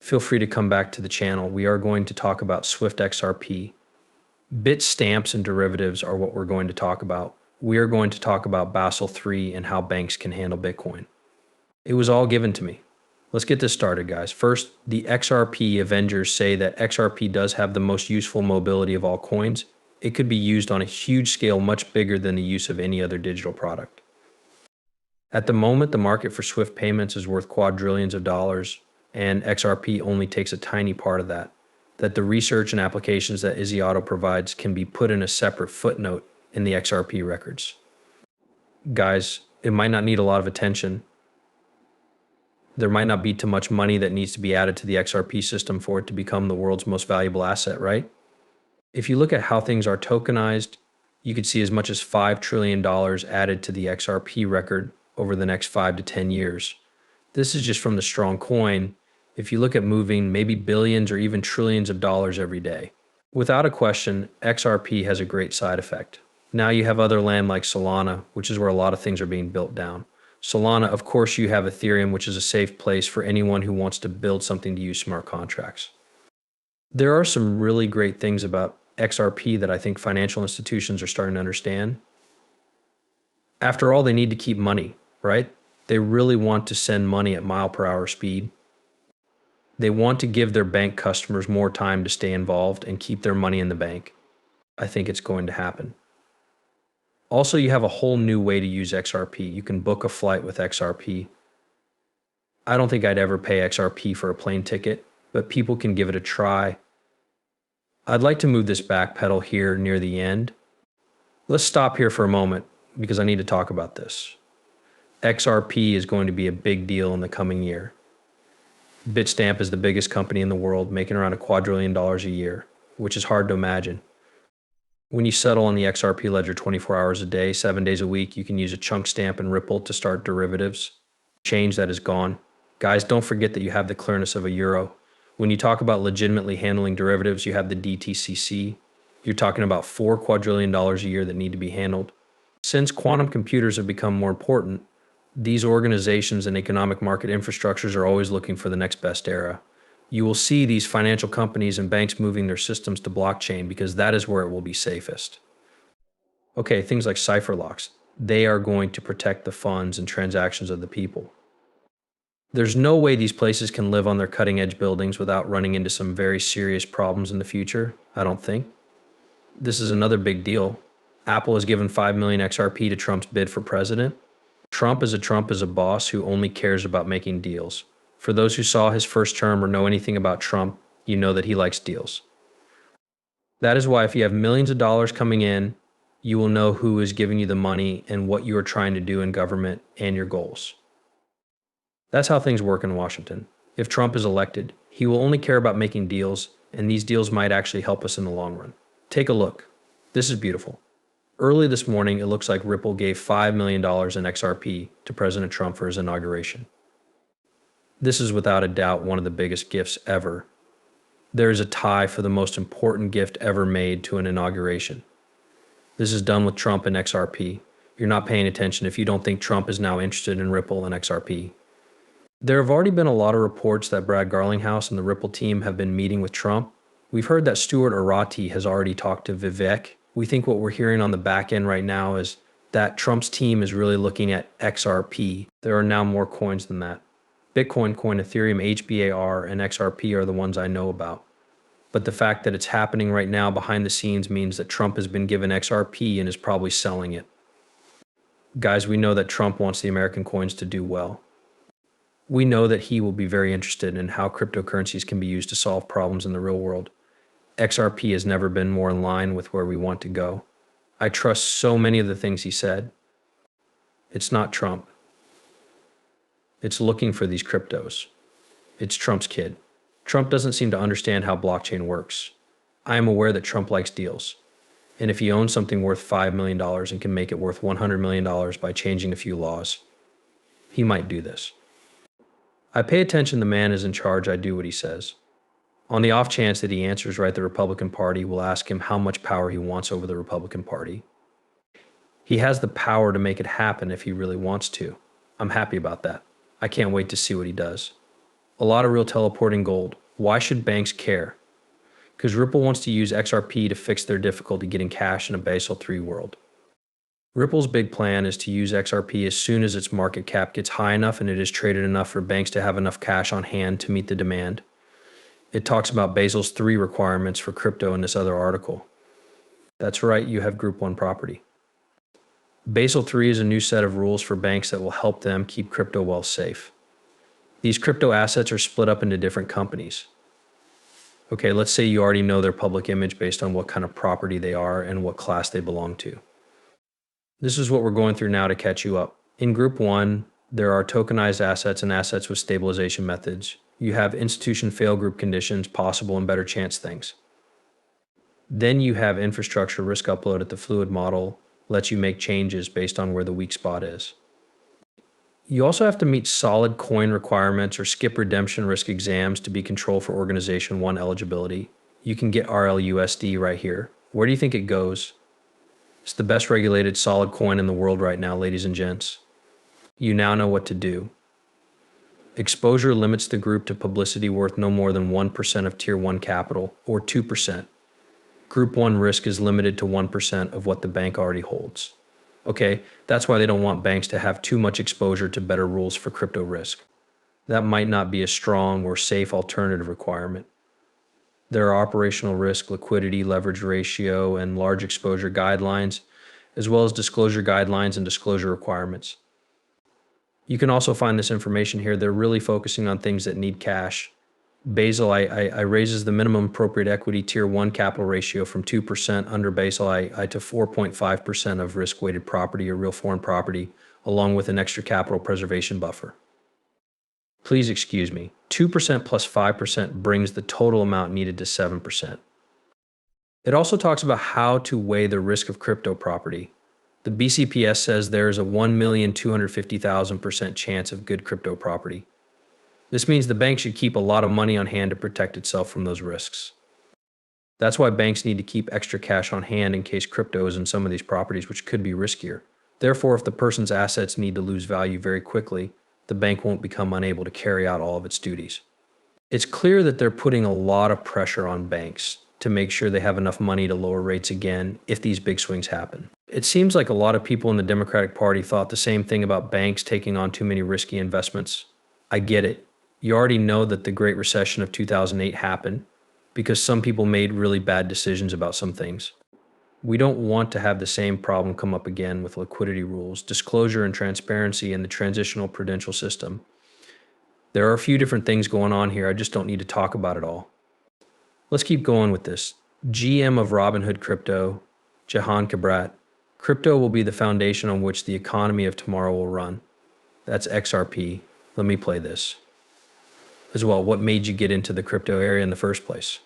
feel free to come back to the channel. We are going to talk about Swift XRP. Bit stamps and derivatives are what we're going to talk about. We are going to talk about Basel III and how banks can handle Bitcoin. It was all given to me. Let's get this started, guys. First, the XRP Avengers say that XRP does have the most useful mobility of all coins. It could be used on a huge scale, much bigger than the use of any other digital product. At the moment, the market for Swift payments is worth quadrillions of dollars, and XRP only takes a tiny part of that. That the research and applications that Auto provides can be put in a separate footnote in the XRP records. Guys, it might not need a lot of attention. There might not be too much money that needs to be added to the XRP system for it to become the world's most valuable asset, right? If you look at how things are tokenized, you could see as much as $5 trillion added to the XRP record over the next 5 to 10 years. This is just from the strong coin. If you look at moving maybe billions or even trillions of dollars every day. Without a question, XRP has a great side effect. Now you have other land like Solana, which is where a lot of things are being built down. Solana, of course, you have Ethereum, which is a safe place for anyone who wants to build something to use smart contracts. There are some really great things about XRP that I think financial institutions are starting to understand. After all, they need to keep money, right? They really want to send money at mile-per-hour speed. They want to give their bank customers more time to stay involved and keep their money in the bank. I think it's going to happen. Also, you have a whole new way to use XRP. You can book a flight with XRP. I don't think I'd ever pay XRP for a plane ticket, but people can give it a try. I'd like to move this back pedal here near the end. Let's stop here for a moment because I need to talk about this. XRP is going to be a big deal in the coming year. Bitstamp is the biggest company in the world, making around $2 quadrillion a year, which is hard to imagine. When you settle on the XRP ledger 24 hours a day, 7 days a week, you can use a chunk stamp and Ripple to start derivatives. Change that is gone. Guys, don't forget that you have the clearness of a euro. When you talk about legitimately handling derivatives, you have the DTCC. You're talking about $4 quadrillion a year that need to be handled. Since quantum computers have become more important, these organizations and economic market infrastructures are always looking for the next best era. You will see these financial companies and banks moving their systems to blockchain because that is where it will be safest. Okay, things like cipher locks, they are going to protect the funds and transactions of the people. There's no way these places can live on their cutting edge buildings without running into some very serious problems in the future, I don't think. This is another big deal. Apple has given 5 million XRP to Trump's bid for president. Trump is a boss who only cares about making deals. For those who saw his first term or know anything about Trump, you know that he likes deals. That is why if you have millions of dollars coming in, you will know who is giving you the money and what you are trying to do in government and your goals. That's how things work in Washington. If Trump is elected, he will only care about making deals, and these deals might actually help us in the long run. Take a look. This is beautiful. Early this morning, it looks like Ripple gave $5 million in XRP to President Trump for his inauguration. This is without a doubt one of the biggest gifts ever. There is a tie for the most important gift ever made to an inauguration. This is done with Trump and XRP. You're not paying attention if you don't think Trump is now interested in Ripple and XRP. There have already been a lot of reports that Brad Garlinghouse and the Ripple team have been meeting with Trump. We've heard that Stuart Arati has already talked to Vivek. We think what we're hearing on the back end right now is that Trump's team is really looking at XRP. There are now more coins than that. Bitcoin, Coin, Ethereum, HBAR, and XRP are the ones I know about. But the fact that it's happening right now behind the scenes means that Trump has been given XRP and is probably selling it. Guys, we know that Trump wants the American coins to do well. We know that he will be very interested in how cryptocurrencies can be used to solve problems in the real world. XRP has never been more in line with where we want to go. I trust so many of the things he said. It's not Trump. It's looking for these cryptos. It's Trump's kid. Trump doesn't seem to understand how blockchain works. I am aware that Trump likes deals. And if he owns something worth $5 million and can make it worth $100 million by changing a few laws, he might do this. I pay attention. The man is in charge. I do what he says. On the off chance that he answers right, the Republican Party will ask him how much power he wants over the Republican Party. He has the power to make it happen if he really wants to. I'm happy about that. I can't wait to see what he does. A lot of real teleporting gold. Why should banks care? Because Ripple wants to use XRP to fix their difficulty getting cash in a Basel III world. Ripple's big plan is to use XRP as soon as its market cap gets high enough and it is traded enough for banks to have enough cash on hand to meet the demand. It talks about Basel's 3 requirements for crypto in this other article. That's right, you have Group 1 property. Basel 3 is a new set of rules for banks that will help them keep crypto wealth safe. These crypto assets are split up into different companies. Okay, let's say you already know their public image based on what kind of property they are and what class they belong to. This is what we're going through now to catch you up. In Group 1, there are tokenized assets and assets with stabilization methods. You have institution fail group conditions, possible and better chance things. Then you have infrastructure risk upload at the fluid model, lets you make changes based on where the weak spot is. You also have to meet solid coin requirements or skip redemption risk exams to be control for Organization 1 eligibility. You can get RLUSD right here. Where do you think it goes? It's the best regulated solid coin in the world right now, ladies and gents. You now know what to do. Exposure limits the group to publicity worth no more than 1% of Tier 1 capital, or 2%. Group 1 risk is limited to 1% of what the bank already holds. Okay, that's why they don't want banks to have too much exposure to better rules for crypto risk. That might not be a strong or safe alternative requirement. There are operational risk, liquidity, leverage ratio, and large exposure guidelines, as well as disclosure guidelines and disclosure requirements. You can also find this information here. They're really focusing on things that need cash. Basel I raises the minimum appropriate equity Tier 1 capital ratio from 2% under Basel I to 4.5% of risk-weighted property or real foreign property, along with an extra capital preservation buffer. Please excuse me, 2% plus 5% brings the total amount needed to 7%. It also talks about how to weigh the risk of crypto property. The BCPS says there is a 1,250,000% chance of good crypto property. This means the bank should keep a lot of money on hand to protect itself from those risks. That's why banks need to keep extra cash on hand in case crypto is in some of these properties, which could be riskier. Therefore, if the person's assets need to lose value very quickly, the bank won't become unable to carry out all of its duties. It's clear that they're putting a lot of pressure on banks to make sure they have enough money to lower rates again if these big swings happen. It seems like a lot of people in the Democratic Party thought the same thing about banks taking on too many risky investments. I get it. You already know that the Great Recession of 2008 happened because some people made really bad decisions about some things. We don't want to have the same problem come up again with liquidity rules, disclosure and transparency in the transitional prudential system. There are a few different things going on here. I just don't need to talk about it all. Let's keep going with this. GM of Robinhood Crypto, Jahan Kabrat. Crypto will be the foundation on which the economy of tomorrow will run. That's XRP. Let me play this. As well, what made you get into the crypto area in the first place?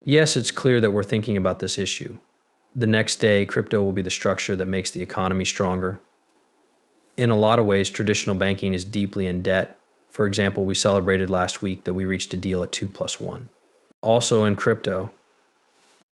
Yes, it's clear that we're thinking about this issue. The next day, crypto will be the structure that makes the economy stronger. In a lot of ways, traditional banking is deeply in debt. For example, we celebrated last week that we reached a deal at 2+1. Also in crypto,